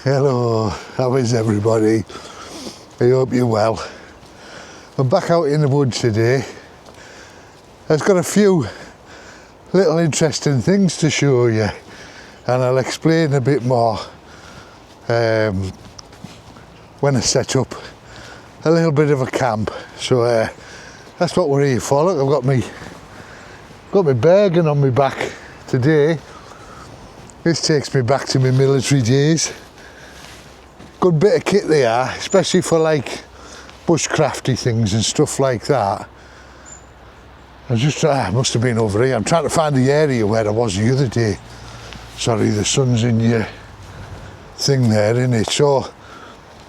Hello, how is everybody? I hope you're well. I'm back out in the woods today. I've got a few little interesting things to show you, and I'll explain a bit more when I set up a little bit of a camp. So that's what we're here for. Look, I've got my Bergen on my back today. This takes me back to my military days. Good bit of kit they are, especially for like bushcrafty things and stuff like that. I must have been over here. I'm trying to find the area where I was the other day. Sorry, the sun's in your thing there, isn't it? So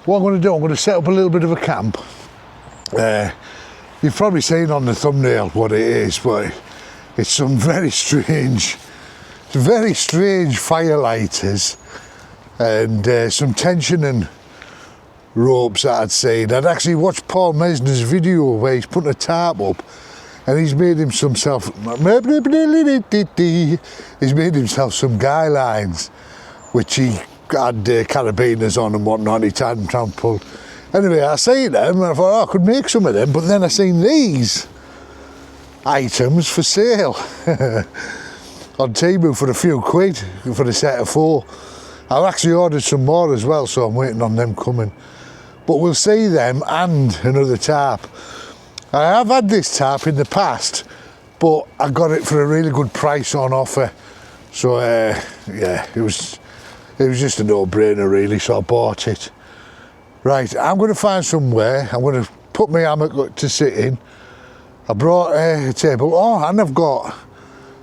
what I'm going to do, I'm going to set up a little bit of a camp. You've probably seen on the thumbnail what it is, but it's some very strange firelighters and some tensioning ropes that I'd seen. I'd actually watched Paul Mesner's video where he's putting a tarp up and he's made himself some guylines, which he had carabiners on and whatnot. He tied them down, pulled. Anyway, I seen them and I thought, oh, I could make some of them, but then I seen these items for sale on Temu for a few quid for a set of 4. I've actually ordered some more as well, so I'm waiting on them coming. But we'll see them and another tarp. I have had this tarp in the past, but I got it for a really good price on offer. So yeah, it was just a no-brainer really, so I bought it. Right, I'm going to find somewhere. I'm going to put my hammock to sit in. I brought a table. Oh, and I've got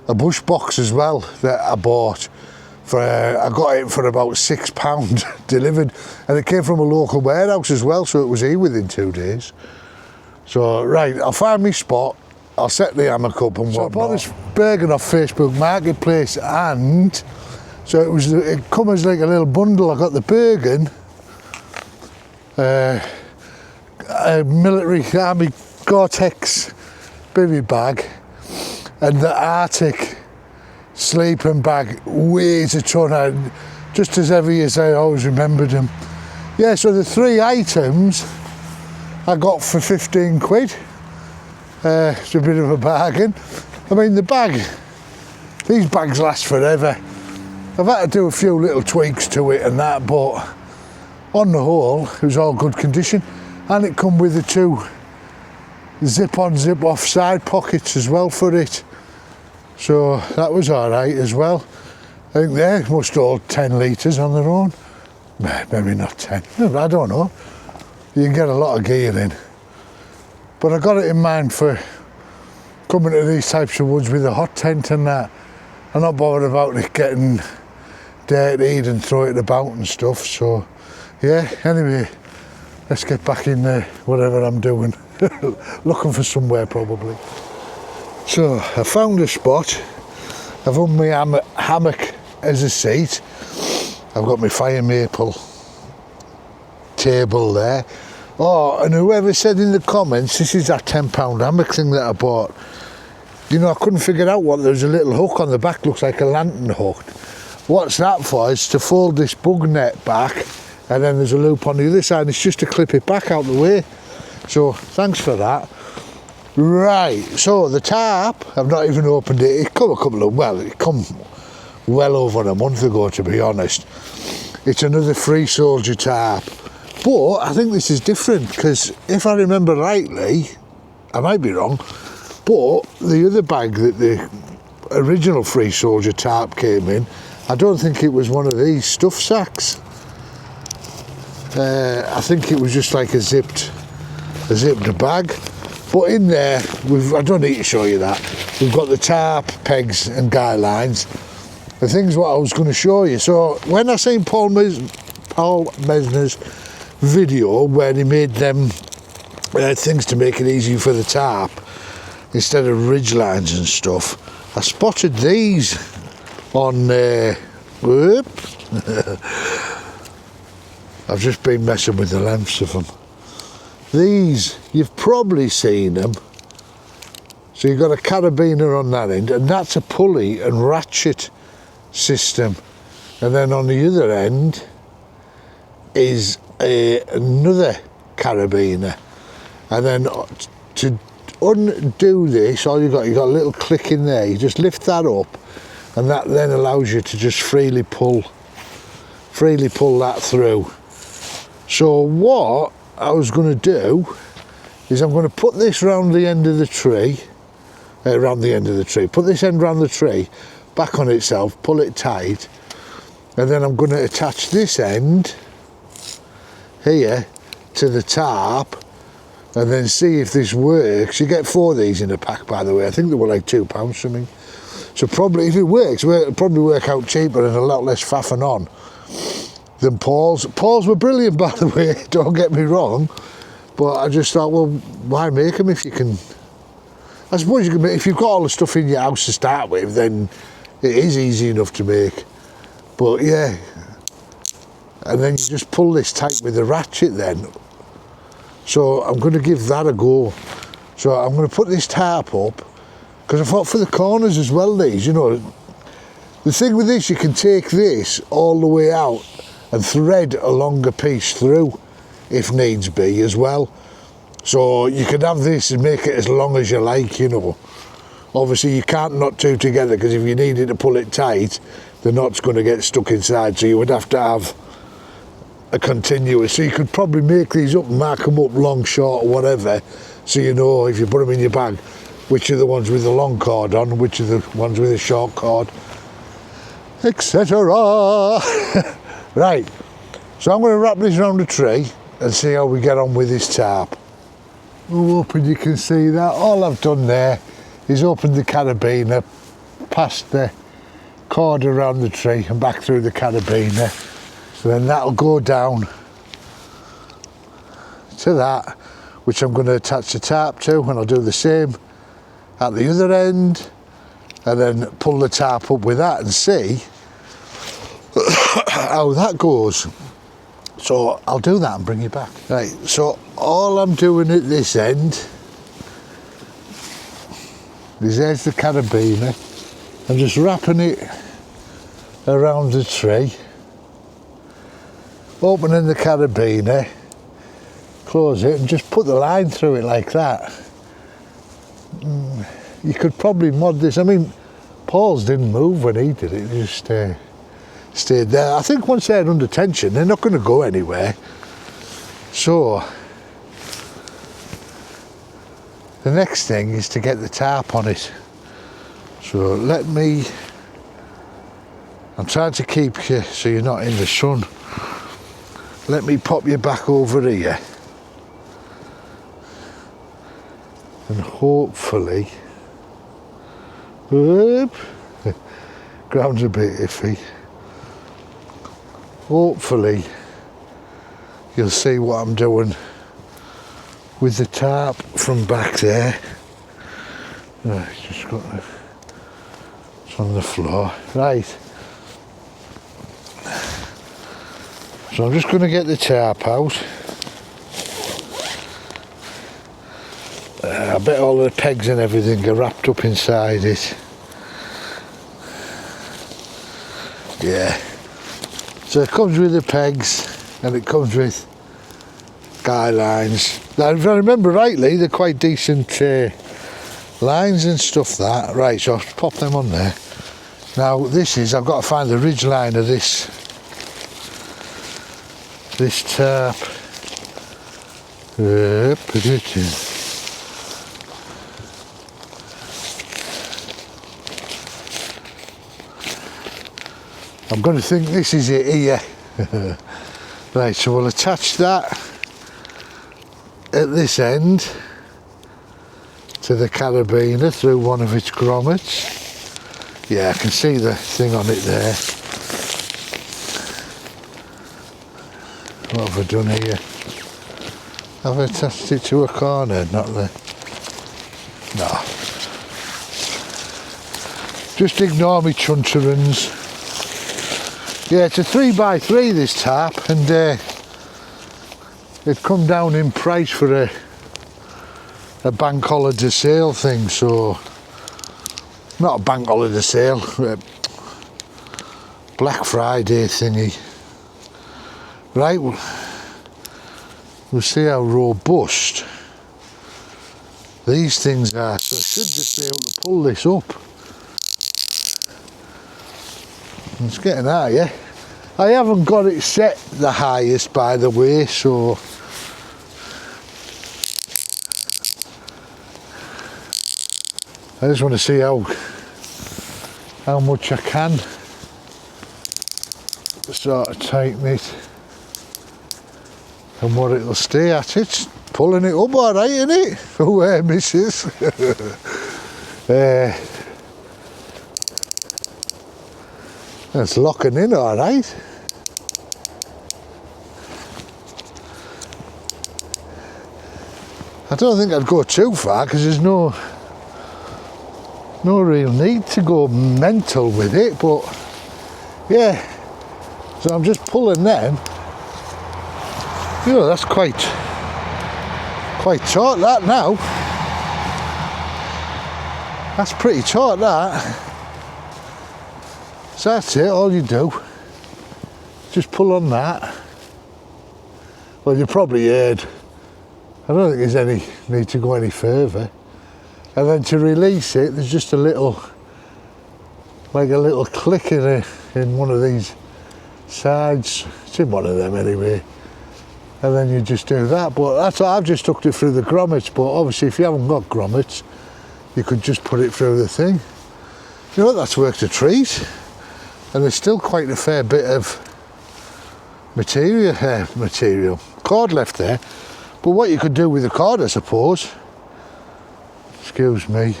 a bush box as well that I bought. I got it for about £6 delivered, and it came from a local warehouse as well, so it was here within 2 days. So right, I'll find my spot, I'll set the hammock up and whatnot. I bought this Bergen off Facebook Marketplace, and so it come as like a little bundle. I got the Bergen, a military army Gore-Tex baby bag, and the Arctic sleeping bag weighs a ton, just as heavy as I always remembered them. Yeah, so the 3 items I got for 15 quid. It's a bit of a bargain. I mean, these bags last forever. I've had to do a few little tweaks to it and that, but on the whole, it was all good condition. And it come with the 2 zip-on, zip-off side pockets as well for it. So that was all right as well. I think they must hold 10 litres on their own. Maybe not 10, I don't know. You can get a lot of gear in. But I got it in mind for coming to these types of woods with a hot tent and that. I'm not bothered about it getting dirtied and throw it about and stuff. So yeah, anyway, let's get back in there, whatever I'm doing. Looking for somewhere probably. So I found a spot. I've hung my hammock as a seat. I've got my fire maple table there. Oh, and whoever said in the comments, this is that £10 hammock thing that I bought. You know, I couldn't figure out what, there's a little hook on the back, looks like a lantern hook. What's that for? It's to fold this bug net back, and then there's a loop on the other side. It's just to clip it back out the way. So thanks for that. Right, so the tarp, I've not even opened it. It come well over a month ago, to be honest. It's another Free Soldier tarp. But I think this is different, because if I remember rightly, I might be wrong, but the other bag that the original Free Soldier tarp came in, I don't think it was one of these stuff sacks. I think it was just like a zipped bag. But in there, I don't need to show you that. We've got the tarp, pegs and guy lines. The thing's what I was going to show you. So when I seen Paul Mesner's video where he made them things to make it easy for the tarp instead of ridge lines and stuff, I spotted these on I've just been messing with the lengths of them. These, you've probably seen them. So you've got a carabiner on that end, and that's a pulley and ratchet system. And then on the other end, is another carabiner, and then to undo this, all you got a little click in there. You just lift that up, and that then allows you to just freely pull that through. So what I was going to do is I'm going to put this round the end of the tree, put this end round the tree, back on itself, pull it tight, and then I'm going to attach this end here to the tarp, and then see if this works. You get 4 of these in a pack, by the way. I think they were like £2 something. So probably, if it works, it'll probably work out cheaper and a lot less faffing on than Paul's. Paul's were brilliant, by the way, don't get me wrong, but I just thought, well, why make them if you can? I suppose you can make, if you've got all the stuff in your house to start with, then it is easy enough to make. But yeah, and then you just pull this tight with the ratchet then. So I'm going to give that a go. So I'm going to put this tarp up, because I thought for the corners as well, these, you know, the thing with this, you can take this all the way out and thread a longer piece through if needs be as well. So you can have this and make it as long as you like, you know. Obviously you can't knot two together, because if you needed to pull it tight, the knot's going to get stuck inside, so you would have to have a continuous. So you could probably make these up and mark them up long, short, or whatever, so you know if you put them in your bag which are the ones with the long cord on, which are the ones with the short cord, etc. Right, so I'm going to wrap this around the tree and see how we get on with this tarp. Oh, hoping you can see that. All I've done there is opened the carabiner, past the cord around the tree and back through the carabiner. So then that'll go down to that, which I'm going to attach the tarp to, and I'll do the same at the other end, and then pull the tarp up with that and see how that goes. So I'll do that and bring you back. Right, so all I'm doing at this end is there's the carabiner. I'm just wrapping it around the tree, opening the carabiner, close it and just put the line through it like that. You could probably mod this. I mean, Paul's didn't move when he did it, he just stayed there. I think once they're under tension, they're not going to go anywhere. So the next thing is to get the tarp on it. So I'm trying to keep you so you're not in the sun. Let me pop you back over here, and hopefully, whoop, ground's a bit iffy. Hopefully you'll see what I'm doing with the tarp from back there. Oh, it's on the floor. Right. So I'm just going to get the tarp out. I bet all the pegs and everything are wrapped up inside it. Yeah. So it comes with the pegs, and it comes with Guylines. Now, if I remember rightly, they're quite decent lines and stuff that. Right, so I'll pop them on there. Now I've got to find the ridge line of this tarp. I'm going to think this is it here. Right, so we'll attach that at this end to the carabiner through one of its grommets. Yeah, I can see the thing on it there. What have I done here? I've attached it to a corner, not the... No. Just ignore me, chunterans. Yeah, it's a 3x3 this tarp, and it come down in price for a bank holiday sale thing, so not a bank holiday sale, Black Friday thingy. Right, we'll see how robust these things are. So I should just be able to pull this up. It's getting higher. I haven't got it set the highest, by the way, so I just want to see how much I can sort of tighten it and what it'll stay at. It's pulling it up all right, isn't it? Oh, missus. It's locking in all right. I don't think I'd go too far because there's no real need to go mental with it, but yeah, so I'm just pulling them. You know, that's quite taut, that now. That's pretty taut, that. So that's it, all you do, just pull on that. Well, you probably heard, I don't think there's any need to go any further. And then to release it, there's just a little, like a little click in one of these sides. It's in one of them anyway. And then you just do that. But that's what I've just hooked it through the grommets. But obviously, if you haven't got grommets, you could just put it through the thing. You know, that's worked a treat. And there's still quite a fair bit of material, cord left there. But what you could do with the cord, I suppose, excuse me,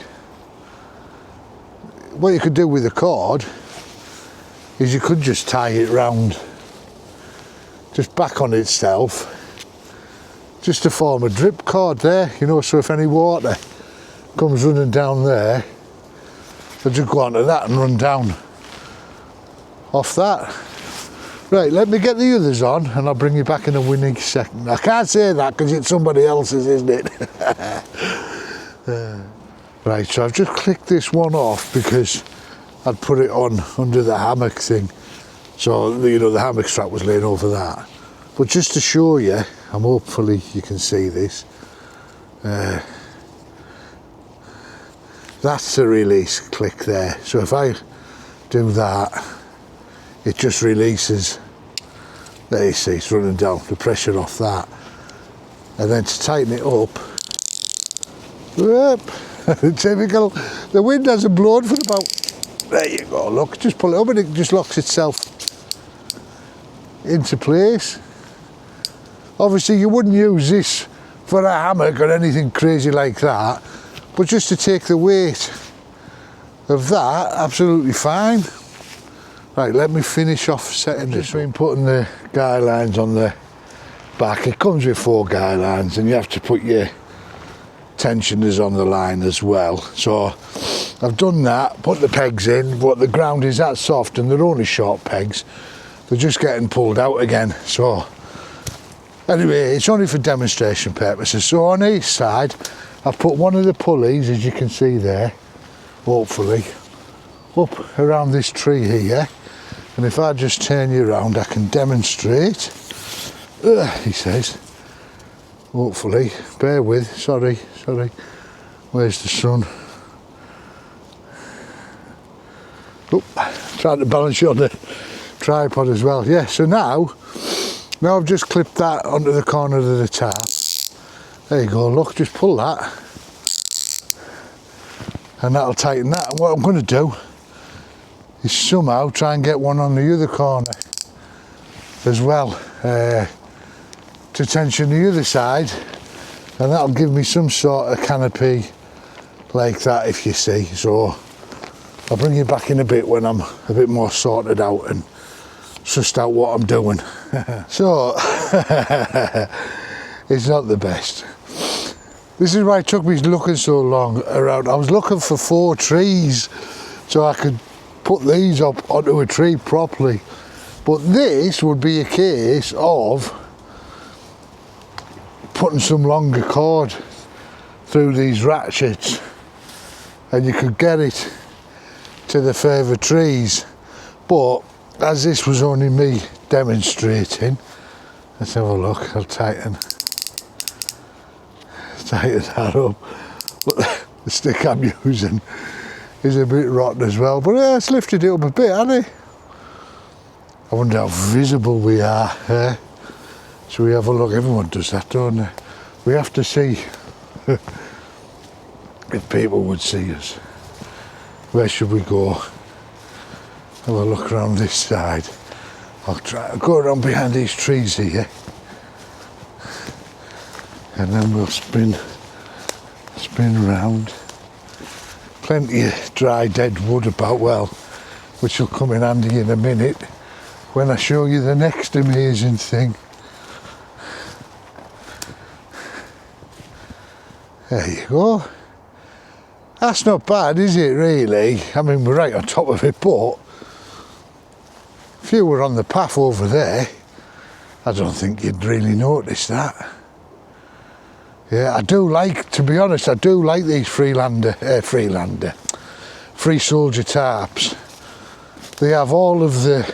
what you could do with the cord is you could just tie it round, just back on itself, just to form a drip cord there, you know, so if any water comes running down there, they'll just go onto that and run down off that. Right, let me get the others on and I'll bring you back in a winning second. I can't say that because it's somebody else's, isn't it? Right, so I've just clicked this one off because I'd put it on under the hammock thing. So, you know, the hammock strap was laying over that. But just to show you, and hopefully you can see this, that's the release click there. So if I do that, it just releases. There you see, it's running down, the pressure off that. And then to tighten it up, whoop, typical, the wind hasn't blown for about, there you go, look, just pull it up and it just locks itself into place. Obviously you wouldn't use this for a hammock or anything crazy like that, but just to take the weight of that, absolutely fine. Right, let me finish off setting this. Just been putting the guy lines on the back. It comes with 4 guy lines and you have to put your tensioners on the line as well. So I've done that, put the pegs in, but the ground is that soft and they're only short pegs. They're just getting pulled out again. So anyway, it's only for demonstration purposes. So on each side, I've put one of the pulleys, as you can see there, hopefully, up around this tree here. And if I just turn you around, I can demonstrate. He says, hopefully, bear with, sorry, where's the sun? Oh, trying to balance you on the tripod as well. Yeah, so now I've just clipped that onto the corner of the tarp. There you go, look, just pull that. And that'll tighten that. And what I'm going to do is somehow try and get one on the other corner as well, to tension the other side, and that'll give me some sort of canopy like that, if you see. So I'll bring you back in a bit when I'm a bit more sorted out and sussed out what I'm doing. So it's not the best. This is why it took me looking so long around. I was looking for 4 trees so I could put these up onto a tree properly. But this would be a case of putting some longer cord through these ratchets and you could get it to the further trees. But as this was only me demonstrating, Let's have a look. I'll tighten that up. But the stick I'm using is a bit rotten as well. But yeah, it's lifted it up a bit, hasn't it? I wonder how visible we are. So we have a look. Everyone does that, don't they? We have to see if people would see us. Where should we go? Have a look around this side. I'll try to go around behind these trees here. And then we'll spin round. Plenty of dry dead wood about, well, which will come in handy in a minute when I show you the next amazing thing. There you go. That's not bad, is it, really? I mean, we're right on top of it, but if you were on the path over there, I don't think you'd really notice that. Yeah, I do like, to be honest, I do like these free soldier tarps. They have all of the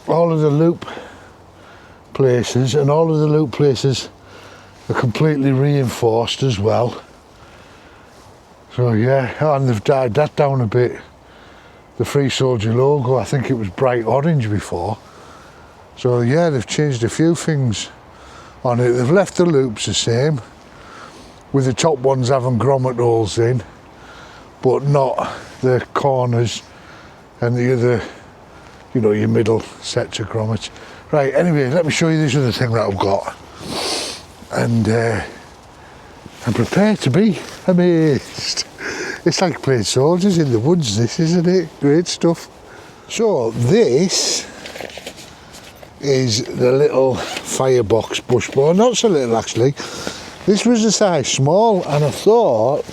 loop places, and all of the loop places are completely reinforced as well. So yeah, and they've dyed that down a bit. The Free Soldier logo, I think it was bright orange before. So yeah, they've changed a few things on it. They've left the loops the same, with the top ones having grommet holes in, but not the corners and the other, you know, your middle sets of grommets. Right, anyway, let me show you this other thing that I've got. And I'm prepared to be amazed. It's like playing soldiers in the woods, this, isn't it? Great stuff. So this is the little Firebox bush bow. Not so little, actually. This was a size small, and I thought,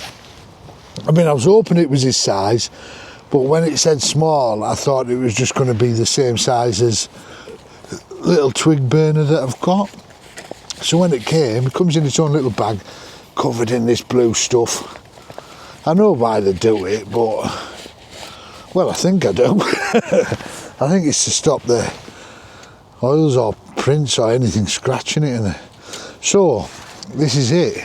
I mean, I was hoping it was this size, but when it said small, I thought it was just going to be the same size as little twig burner that I've got. So when it came, it comes in its own little bag, covered in this blue stuff. I know why they do it, but, well, I think I do. I think it's to stop the oils or prints or anything scratching it in there. So, this is it.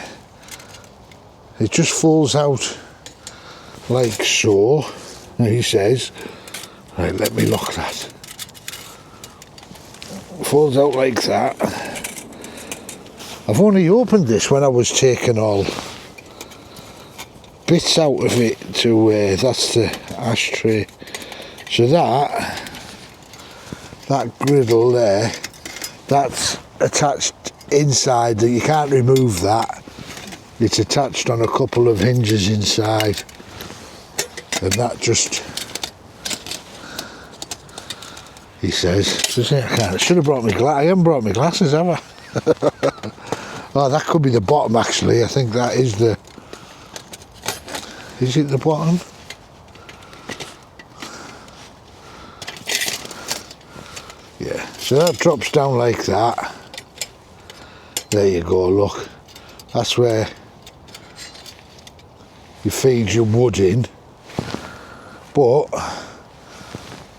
It just folds out like so, he says. Right, let me lock that. Folds out like that. I've only opened this when I was taking all bits out of it to, that's the ashtray. So that griddle there, that's attached inside, that you can't remove that. It's attached on a couple of hinges inside, and that just, he says, I should have brought my glasses. I haven't brought my glasses, have I? Oh, that could be the bottom, actually. I think that is the, is it the bottom? Yeah, so that drops down like that. There you go, look. That's where you feed your wood in. But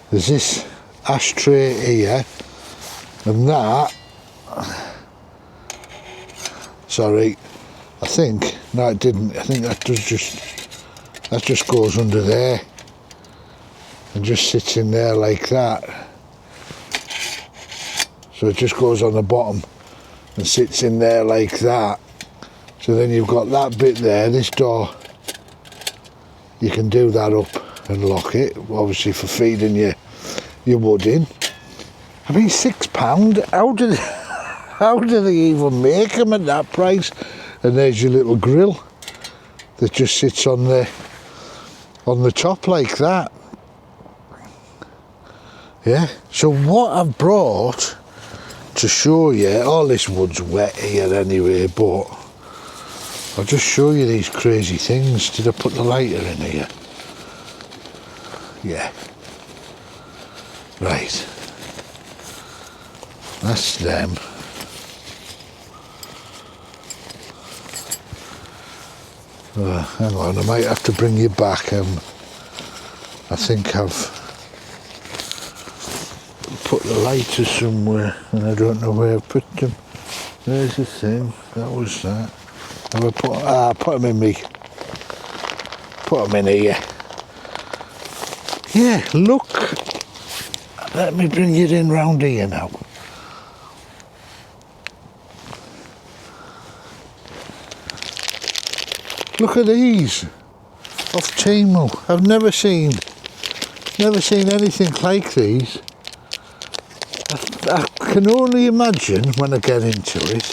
there's this ashtray here, and that, sorry, I think, no it didn't, I think that just goes under there and just sits in there like that. So it just goes on the bottom and sits in there like that. So then you've got that bit there, this door, you can do that up and lock it, obviously for feeding your wood in. I mean, £6, how do they even make them at that price? And there's your little grill that just sits on the top like that. Yeah, so what I've brought to show you, all this wood's wet here anyway, but I'll just show you these crazy things. Did I put the lighter in here? Yeah. Right. That's them. Hang on, I might have to bring you back. I think I've put the lighters somewhere, and I don't know where I put them. There's the thing. That was that. And I put them in me. Put them in here. Yeah, look. Let me bring it in round here now. Look at these. Off Temu. I've never seen anything like these. I can only imagine when I get into it.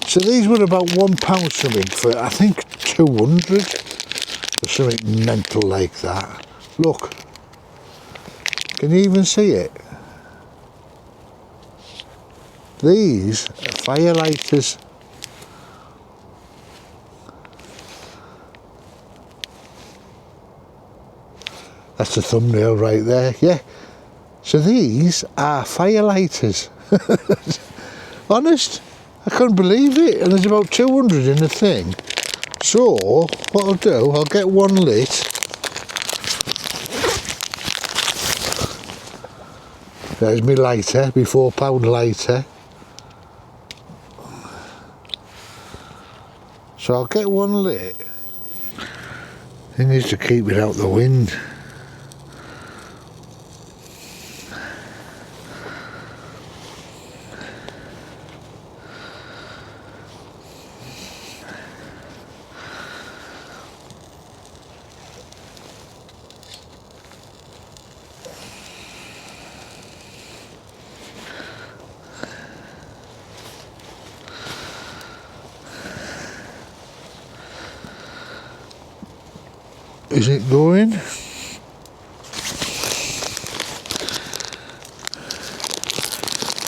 So these were about £1 something for, I think, 200 or something mental like that. Look, can you even see it? These are Firelighters. That's the thumbnail right there, yeah. So these are Firelighters. Honest, I couldn't believe it. And there's about 200 in the thing. So, what I'll do, I'll get one lit. There's my lighter, my £4 lighter. So I'll get one lit. Thing is to keep it out the wind. Is it going?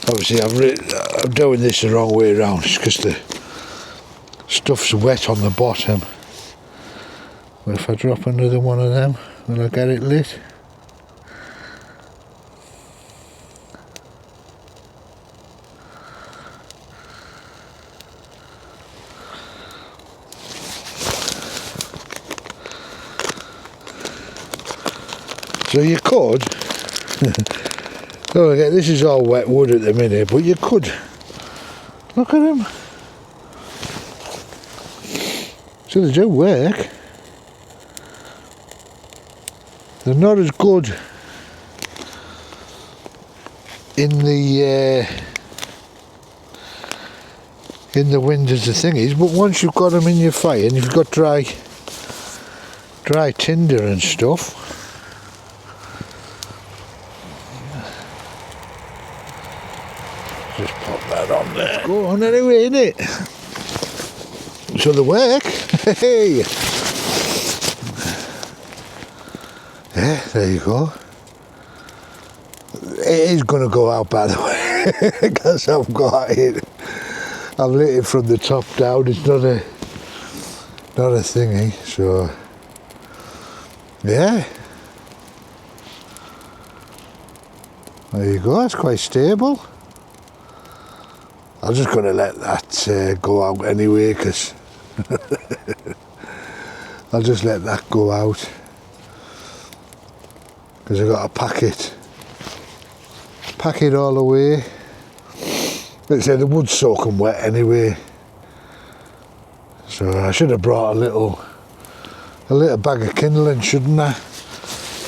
Obviously I'm doing this the wrong way around, it's because the stuff's wet on the bottom. But if I drop another one of them, will I get it lit? So you could, oh, this is all wet wood at the minute, but you could, look at them. So they do work. They're not as good in the wind as the thing is, but once you've got them in your fire and you've got dry tinder and stuff, just pop that on there. Go on anyway, innit? So they work. Hey. Yeah, there you go. It is going to go out, by the way, because I've got it. I've lit it from the top down. It's not a thingy. So yeah, there you go. That's quite stable. I'm just going to let that go out anyway, because I'll just let that go out, because I've got to pack it all away. Like I said, the wood's soaking wet anyway, so I should have brought a little bag of kindling, shouldn't I?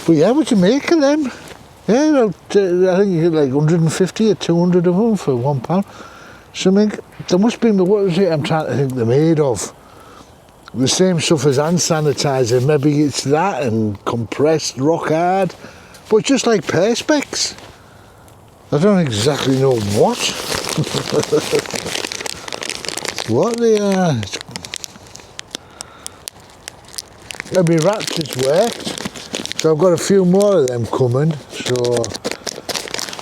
But yeah, what do you make of them? Yeah, I think you get like 150 or 200 of them for £1. Something, there must be, what is it I'm trying to think they're made of? The same stuff as hand sanitizer, maybe it's that, and compressed rock hard, but just like perspex. I don't exactly know what they are. Maybe ratchets worked, so I've got a few more of them coming, so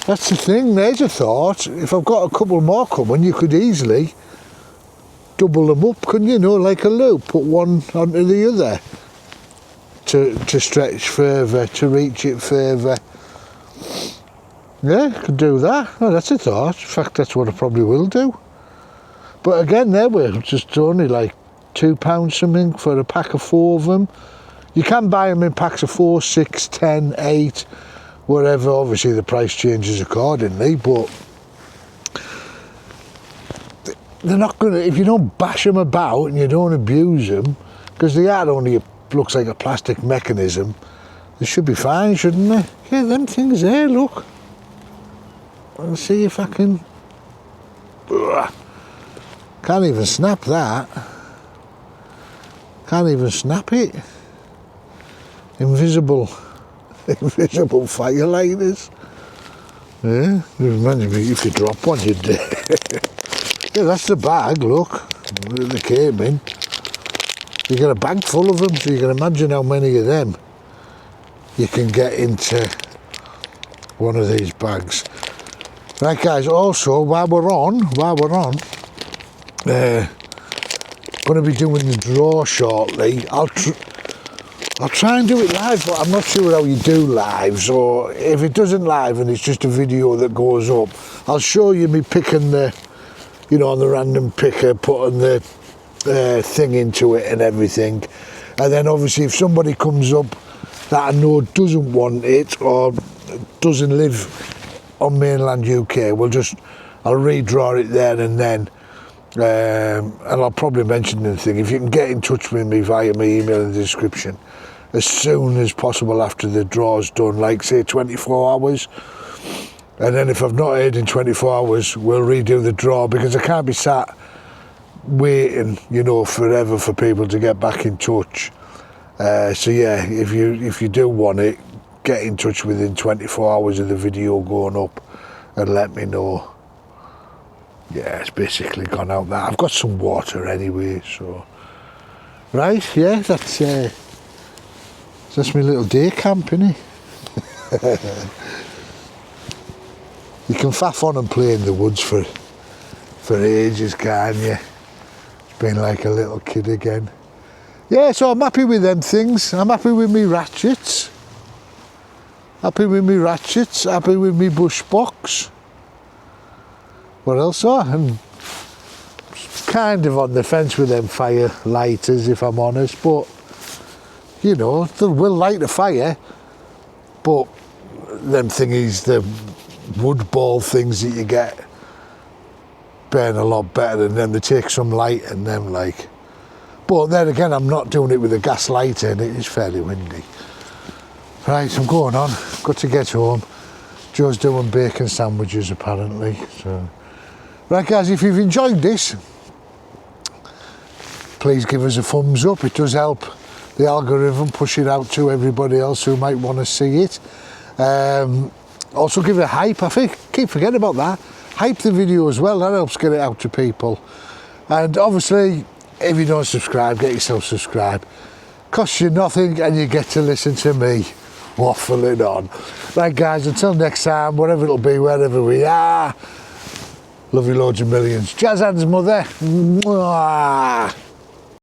that's the thing. There's a thought. If I've got a couple more coming, you could easily double them up, couldn't you? Know, like a loop, put one onto the other to stretch further, to reach it further. Yeah, could do that. Oh, that's a thought. In fact, that's what I probably will do. But again, they were just only like £2 something for a pack of 4 of them. You can buy them in packs of 4, 6, 10, 8, whatever. Obviously the price changes accordingly, but they're not going to, if you don't bash them about and you don't abuse them, because they are only, looks like a plastic mechanism, they should be fine, shouldn't they? Yeah, them things there, look. I'll see if I can... Ugh. Can't even snap that. Can't even snap it. Invisible firelighters. Yeah, imagine if you drop one, you'd... Yeah, that's the bag, look. They came in. You get a bag full of them, so you can imagine how many of them you can get into one of these bags. Right guys, also while we're on, going to be doing the draw shortly. I'll try and do it live, but I'm not sure how you do lives, or if it doesn't live and it's just a video that goes up, I'll show you me picking the, you know, on the random picker, putting the thing into it and everything. And then obviously if somebody comes up that I know doesn't want it or doesn't live on mainland UK, I'll redraw it there and then. And I'll probably mention the thing, if you can get in touch with me via my email in the description as soon as possible after the draw's done, like say 24 hours. And then if I've not heard in 24 hours, we'll redo the draw, because I can't be sat waiting, you know, forever for people to get back in touch. So yeah, if you do want it, get in touch within 24 hours of the video going up and let me know. Yeah, it's basically gone out there. I've got some water anyway, so... Right, yeah, that's my little day camp, innit? You can faff on and play in the woods for ages, can't you? It's been like a little kid again. Yeah, so I'm happy with them things. I'm happy with me ratchets. Happy with me ratchets, happy with me bush box. What else? I'm kind of on the fence with them fire lighters, if I'm honest, but you know, they will light a fire, but them thingies, the wood ball things that you get, burn a lot better than them. They take some light in them, like. But then again, I'm not doing it with a gas lighter and it is fairly windy. Right, I'm going on. Got to get home. Joe's doing bacon sandwiches apparently. So, right guys, if you've enjoyed this, please give us a thumbs up. It does help the algorithm push it out to everybody else who might want to see it. Also give it a hype. I keep forgetting about that. Hype the video as well. That helps get it out to people. And obviously, if you don't subscribe, get yourself subscribed. Costs you nothing and you get to listen to me waffling on. Right guys, until next time, whatever it'll be, wherever we are, love you loads of millions. Jazz hands, mother. Mwah.